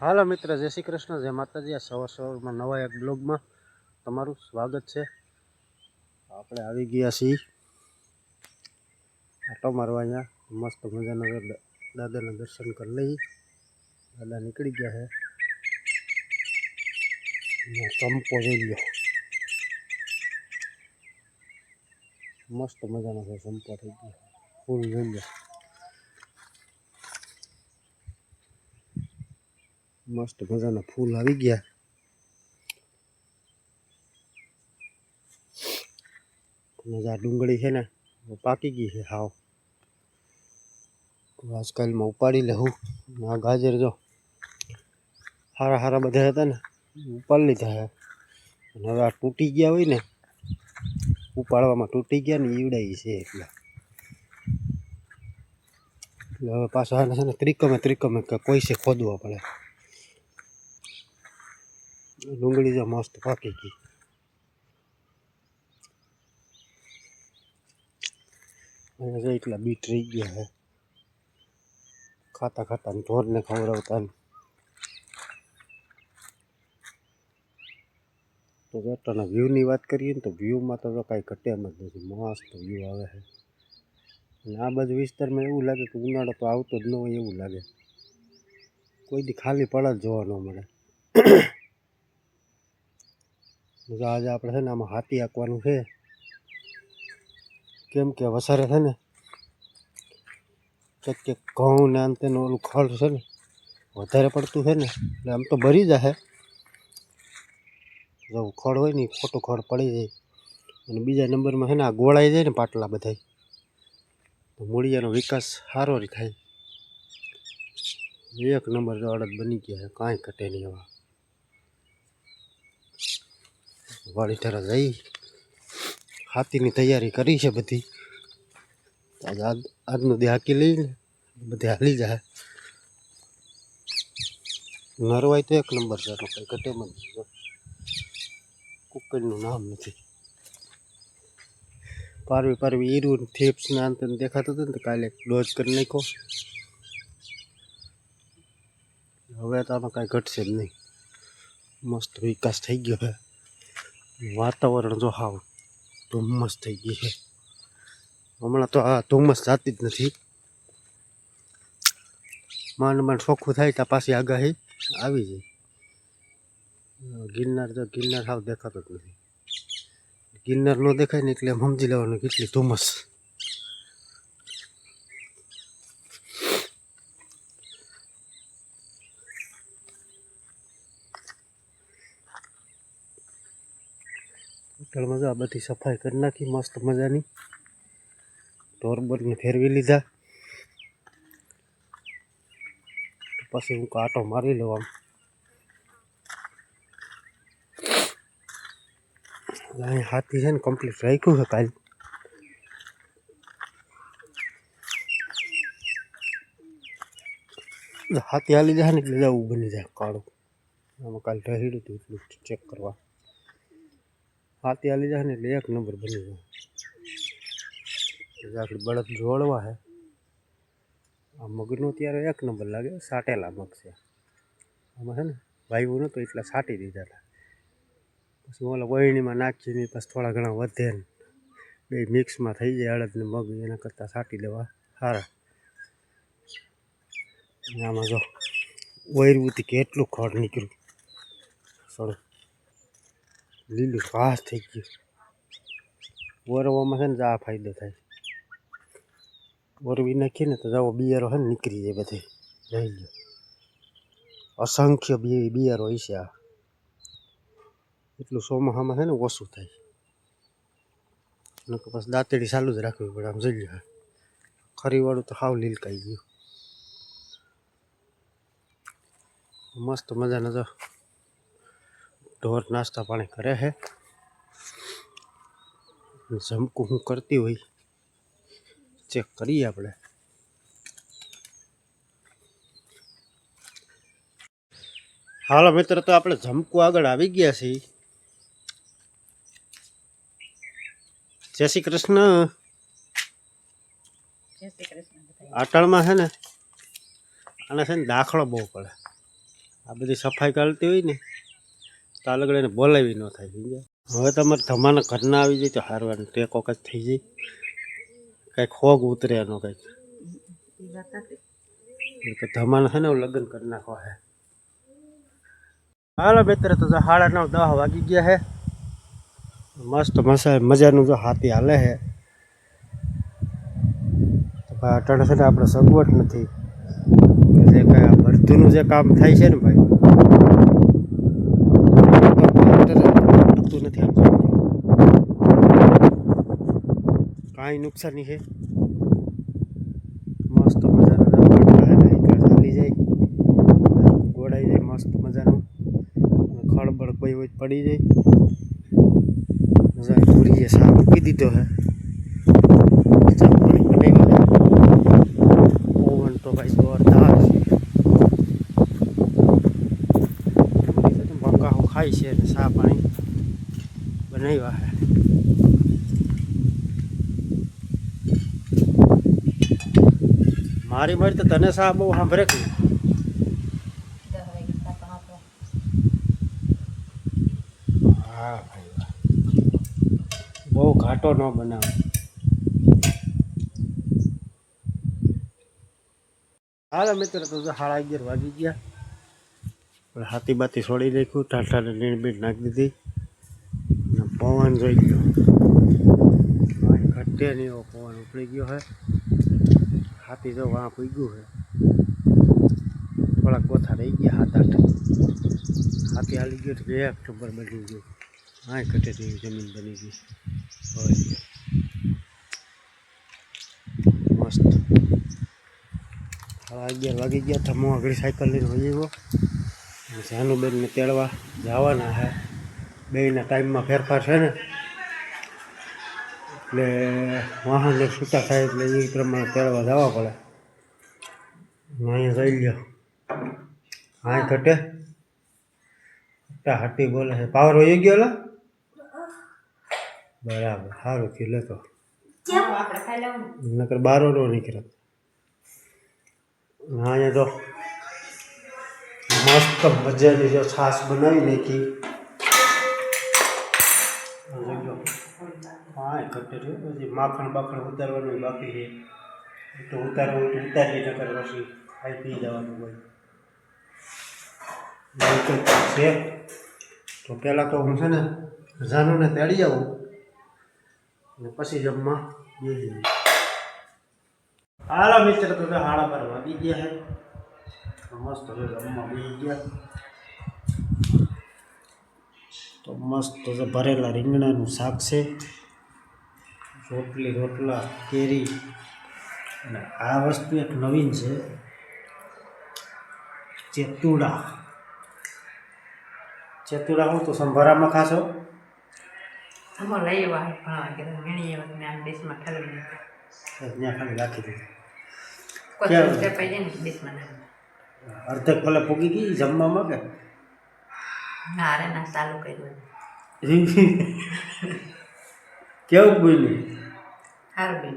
હાલો મિત્ર, જય શ્રી કૃષ્ણ, જય માતાજી। આ સવારમાં નવા એક બ્લોગમાં તમારું સ્વાગત છે। આપણે આવી ગયા છીએ આટો મારવા। અહીંયા મસ્ત મજાના દાદાના દર્શન કરી લઈ। દાદા નીકળી ગયા છે। ચંપો જોઈ લો, મસ્ત મજાનો છે ચંપો થઈ ગયો। ફૂલ જોઈ લો, મસ્ત મજાના ફૂલ આવી ગયા। મજા ડુંગળી છે ને પાકી ગઈ છે હાવ। આજકાલમાં ઉપાડી લેવું। આ ગાજર જો હારા હારા બધા હતા ને ઉપાડી લીધા છે। અને હવે આ તૂટી ગયા હોય ને, ઉપાડવામાં તૂટી ગયા ને ઈવડાઈ છે એટલે હવે પાછા આને છે ને ત્રિકમે કોઈ છે ખોદવા પડે। ડુંગળી જો મસ્ત પાકી ગઈ। અહીંયા જો એટલા બીટ રહી ગયા છે, ખાતા ખાતા ને ઢોરને ખવડાવતા। તો જટાના વ્યૂની વાત કરીએ ને તો વ્યૂમાં તો કાંઈ ઘટે એમ જ નથી, મસ્ત વ્યૂ આવે છે। અને આ બાજુ વિસ્તારમાં એવું લાગે કે ઉનાળો તો આવતો જ ન હોય એવું લાગે, કોઈ દી ખાલી પડા જ જોવા ન મળે। આજે આપણે છે ને આમાં હાથી આંકવાનું છે, કેમ કે વસારે છે ને કે ઘઉં ને અંતે ઓલું ખડ છે ને વધારે પડતું છે ને એટલે આમ તો ભરી જશે। જો ખડ હોય ને ખોટું ખડ પડી જાય, અને બીજા નંબરમાં છે ને આ ગોળાઈ જાય ને પાટલા બધા, તો મૂળિયાનો વિકાસ સારો થાય। એક નંબર જો અડદ બની ગયા છે, કાંઈ ઘટે નહીં। એવા વાળી તરફ જઈ હાથીની તૈયારી કરી છે બધી। આજનો દી હાકી લઈને બધે હાલી જાય। નરવાઈ તો એક નંબર છે, એમાં કંઈ ઘટે એમ જ કુકરનું નામ નથી। પારવી ઈરું થેપ્સ ને અંત દેખાતું હતું ને તો કાલે ડોઝ કરી નાખ્યો। હવે તો આમાં કાંઈ ઘટશે જ નહીં, મસ્ત વિકાસ થઈ ગયો છે। વાતાવરણ જો હાવ ધુમ્મસ થઈ ગઈ છે। હમણાં તો આ ધુમ્મસ જાતી જ નથી, માંડ માંડ ચોખ્ખું થાય ત્યાં પાછી આગાહી આવી જાય। ગિરનાર હાવ દેખાતો જ નથી। ગિરનાર ન દેખાય ને એટલે સમજી લેવાનું કેટલી ધુમ્મસ। હોટલમાં જો આ બધી સફાઈ કરી નાખી મસ્ત મજાની। ઢોરબોરને ફેરવી લીધા, પછી હું કાંટો મારી લઉં આમ। અહીં હાથી છે ને કમ્પ્લીટ રાખ્યું છે કાલ। હાથી હાલી જાય ને એટલે જવું બની જાય કાળું। આમાં કાલ ઢહેડું હતું એટલું ચેક કરવા। હાથી હાલી જાય ને એટલે એક નંબર બની જાય। આપણે બળદ જોડવા છે। આ મગનો ત્યારે એક નંબર લાગે, સાટેલા મગ છે આમાં છે ને। વાયુ નહોતો એટલે સાટી દીધા હતા, પછી ઓલા વળણીમાં નાખીને પછી થોડા ઘણા વધે ને બે મિક્સમાં થઈ જાય અડદ ને મગ, એના કરતાં સાટી દેવા સારા। આમાં જો ઓયરવુંથી કેટલું ખડ નીકળ્યું, થોડું લીલું ઘાસ થઈ ગયું। ઓરવામાં છે ને આ ફાયદો થાય, ઓરવી નાખીએ ને તો જાઓ બિયારો છે ને નીકળી જાય બધે, રહી ગયો અસંખ્ય બિયારો હોય છે આ। એટલું ચોમાસામાં છે ને ઓછું થાય, નકર પછી દાંતેડી ચાલુ જ રાખવી પડે। આમ જોઈ લો ખરીવાળું તો હાવ લીલકાઈ ગયું। મસ્ત મજાના જો ઢોર નાસ્તા પાણી કરે છે। ઝમકું હું કરતી હોય ચેક કરીએ આપણે। હાલો મિત્ર, તો આપણે ઝમકું આગળ આવી ગયા છીએ। જય શ્રી કૃષ્ણ। આટણમાં છે ને આને છે ને દાખલો બહુ પડે। આ બધી સફાઈ કરતી હોય ને તો આ લગડે બોલાવી ન થાય સમજ્યા. હવે તમારે ધમાના ઘરના આવી જાય તો હારવાનું ટેકો કંઈક થઈ જાય, કંઈક હોગ ઉતરે એનો કંઈક. ધમાના છે ને લગ્ન કરી નાખવા હે. હાલો બેતરે તો 9:30-10 વાગી ગયા હે. મસ્ત મજાનું જો હાથી હાલે છે. અટાણે છે ને આપણે સગવડ નથી કે જે કાંઈ ભરતીનું જે કામ થાય છે ને ભાઈ નથી આપતું, કાંઈ નુકસાની છે. મસ્ત મજાનું ચાલી જાય, ગોળાઈ જાય મસ્ત મજાનું, ખળબળ કોઈ હોય પડી જાય. મજા પૂરીએ સાફ મૂકી દીધો હે, ચા પાણી બનાવ્યું છે. ઓવન તો ભાઈ જોરદાર મંગાહો ખાય છે અને ચા પાણી બનાવ્યા છે. મારી મારી તો તને ચા બહુ સાંભળે કે હા ભાઈ બહુ ઘાટો ન બનાવે. હાલો મિત્ર તો 11:30 વાગી ગયા. પણ હાથી બાતી છોડી નાખ્યું, ટાટાને નીણ બીણ નાખી દીધી. પવન જોઈ ગયો, ઘટે નહીં એવો પવન ઉપડી ગયો હે. હાથી જો વાં પૂગ્યું છે, થોડાક કોથા રહી ગયા 7-8. હાથી હાલી ગયો તો 2 ઓક્ટોબર બની ગયું. હા ઘટે તેવી જમીન બની ગઈ મસ્ત. 11 વાગી ગયા. ધમો આગળ સાયકલ લઈને હોઈ ગયો. જાનુબેનને તેડવા જવાના છે. બેયના ટાઈમમાં ફેરફાર છે ને એટલે વાહન જે છૂટા થાય એટલે એ પ્રમાણે તેડવા જવા પડે. અહીંયા જઈ લ્યો. હા ઘટે હાટી બોલે છે. પાવર વહી ગયો લા બરાબર સારું થયું લેતો નકર બારો નો નીકળે. અહીંયા તો મસ્ત મજાની જો છાશ બનાવી નાખી. હા ઘટે છે. પછી માખણ બાખણ ઉતારવાનું બાકી છે. તો ઉતારવું તો ઉતારી નકર પછી ખાઈ પી જવાનું હોય છે. તો પહેલાં તો હું છે ને જાનુને તેડી આવું અને પછી જમવા બેસી. હાલો મિત્ર તો 12:30 વાગી ગયા છે. મસ્ત જમવા બેસી ગયા. તો મસ્ત ભરેલા રીંગણાનું શાક છે, રોટલી રોટલા કેરી, અને આ વસ્તુ એક નવીન છે ચેતુડા. ચેતુડા હું તો સંભારામાં ખાશો ત્યાં ખાલી રાખી દીધું. અડધેક ભલે પૂગી ગઈ જમવામાં કે ચાલુ કર્યું કેવું બોલ્યું સારું બેન.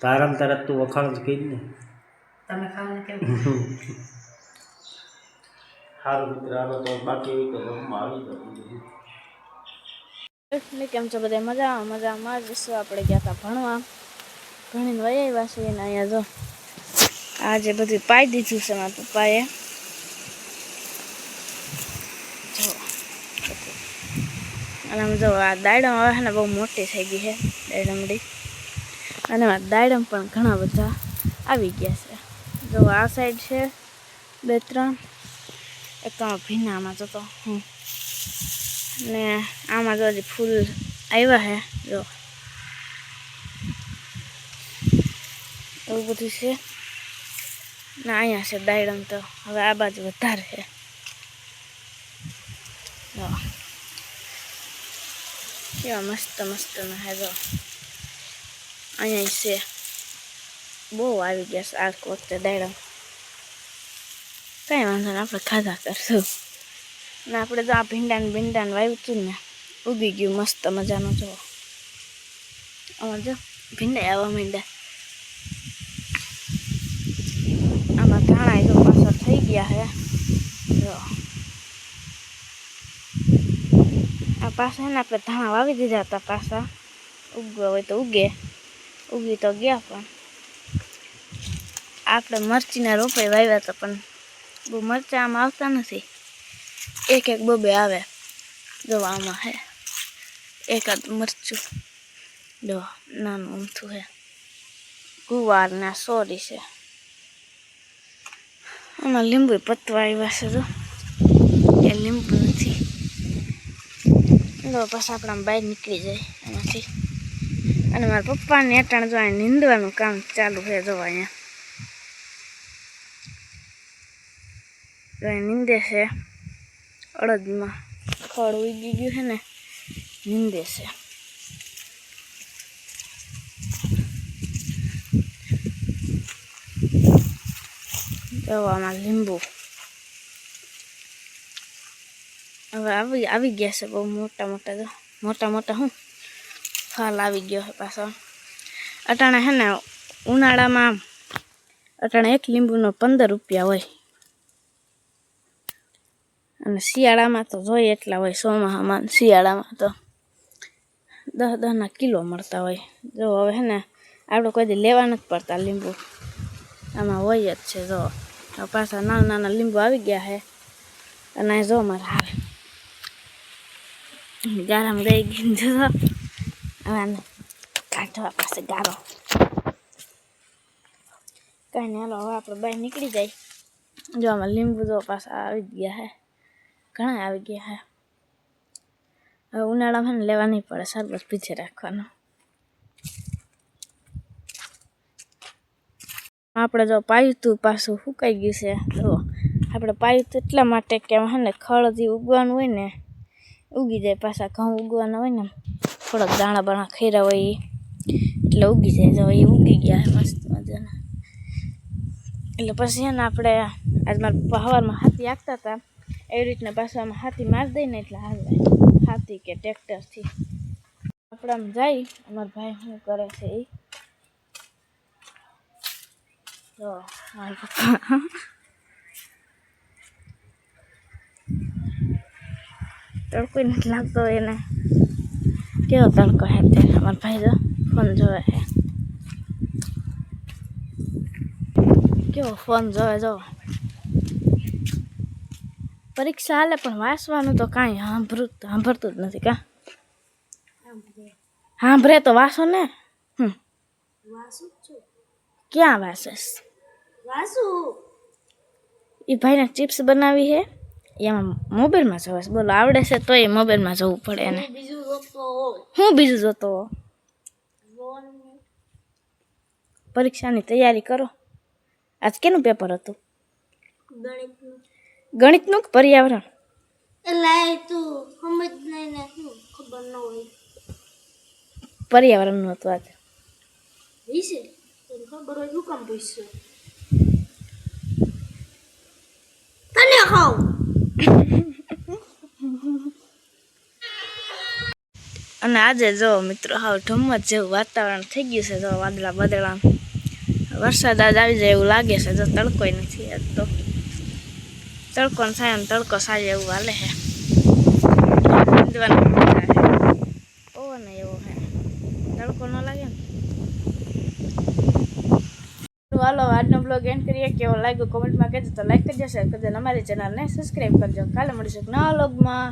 તારામ તારા તું વખાણ જ કહી ને તમે ખાવાનું કેવું સારું મિત્ર. આનો તો બાકી હોય તો જમવા આવી જાય. કેમ છો બધા? મજામાં જ શું. આપણે ગયા હતા ભણવા, ભણીને વહી આવ્યા છીએ. અને અહીંયા જો આજે બધું પાઈ દીધું છે મારા પપ્પાએ. જો અને આમ જો આ દાડમ હવે છે ને બહુ મોટી થઈ ગઈ છે દાડમડી, અને દાડમ પણ ઘણા બધા આવી ગયા છે. જો આ સાઈડ છે 2-3, એક તો ભીનામાં જતો હું, ને આમાં જો હજી ફૂલ આવ્યા છે. જો એવું બધું છે ને અહીંયા છે દાડમ. તો હવે આ બાજુ વધારે છે. જો કેવા મસ્ત મસ્તના હે. જો અહીંયા છે બહુ આવી ગયા છે આ વખતે દાડમ. કંઈ વાંધો નહીં, આપણે ખાધા કરશું. ને આપણે તો આ ભીંડાને વાવ્યું હતું ને ઉગી ગયું મસ્ત મજાનું. જો આમાં જો ભીંડા આવવા માંડ્યા. આમાં ધાણા જો પાછળ થઈ ગયા છે. જો પાછા ને આપણે ધાણા વાવી દીધા હતા પાછા ઉગવા હોય તો ઉગી તો ગયા પણ આપણે મરચીના રોપાઈ વાવ્યા હતા પણ બહુ મરચાં આમાં આવતા નથી એક બબે આવે જો આમાં હે એકાદ મરચું જો નાનું અમથું હે ગુવારના સોરી છે આમાં લીંબુ પતવા આવ્યા છે જો એ લીંબુ નથી તો પાછા આપણા બહાર નીકળી જાય એમાંથી અને મારા પપ્પાને અટાણ જો અહીં નીંદવાનું કામ ચાલુ છે જો અહીંયા નીંદે છે અડદમાં ખડ ઉગી ગયું છે ને નીંદે છે દવામાં લીંબુ હવે આવી ગયા છે બહુ મોટા હું ફાલ આવી ગયો છે પાછો અટાણે હે ને ઉનાળામાં અટાણે એક લીંબુનો 15 રૂપિયા હોય અને શિયાળામાં તો જોઈએ એટલા હોય ચોમાસામાં શિયાળામાં તો 10 કિલો મળતા હોય જો હવે હે ને આપણે કોઈ દી લેવા નથી પડતા લીંબુ આમાં હોય જ છે જો પાછા નાના લીંબુ આવી ગયા છે અને જો મારે આવે ગારામાં ગઈ ગઈ જો હવે કાઢવા પાસે ગારો કઈ નહીં હાલો હવે આપણે બહાર નીકળી જાય જો આમાં લીંબુ જો પાછા આવી ગયા છે ઘણા આવી ગયા છે હવે ઉનાળામાં ને લેવા નહીં પડે શરબત પીછે રાખવાનું આપણે જો પાયું તું પાછું સુકાઈ ગયું છે જો આપણે પાયું તું એટલા માટે કે હે ને ખડ જે ઉગવાનું હોય ને ઉગી જાય પાછા ઘઉં ઉગવાના હોય ને થોડાક દાણા બાણા ખૈરા હોય એટલે ઉગી જાય જો એ ઉગી ગયા મસ્ત મજાના એટલે પછી હે ને આપણે આજ મારા હવારમાં હાથી આંકતા હતા એવી રીતના પાછું આમાં હાથી મારી દઈને એટલે હાલે હાથી કે ટ્રેક્ટરથી આપણે આમ જાય અમારા ભાઈ શું કરે છે એ તો મારા પપ્પા તડકો નથી લાગતો એને કેવો તડકો હે અત્યારે અમારા ભાઈ જો ફોન જોવે છે કેવો ફોન જોવે જો પરીક્ષા હાલે પણ વાંચવાનું તો કાંઈ સાંભળતું જ નથી કા સાંભળે તો વાંચો ને ક્યાં વાંચેસ એ ભાઈને ચિપ્સ બનાવી છે એમાં મોબાઈલમાં જોવે બોલો આવડે છે તો એ મોબાઈલમાં જવું પડે એને હું બીજું જોતો પરીક્ષાની તૈયારી કરો આજ કેનું પેપર હતું ગણિતનું પર્યાવરણ પર્યાવરણનું હતું આજે અને આજે જો મિત્રો હાવ ઢમત જેવું વાતાવરણ થઈ ગયું છે જો વાદળા બદળા વરસાદ આજ આવી જાય એવું લાગે છે જો તડકોય નથી આજ તો તડકો ને થાય તડકો સાંજે એવું હાલે છે પવન એવો છે તડકો ન લાગે ને હાલો આજનો બ્લોગ એન્ડ કરીએ કેવો લાગ્યો કોમેન્ટમાં કહેજો તો લાઈક કરજો શેર કરજો અને અમારી ચેનલને સબસ્ક્રાઈબ કરજો કાલે મળીશું નવા બ્લોગમાં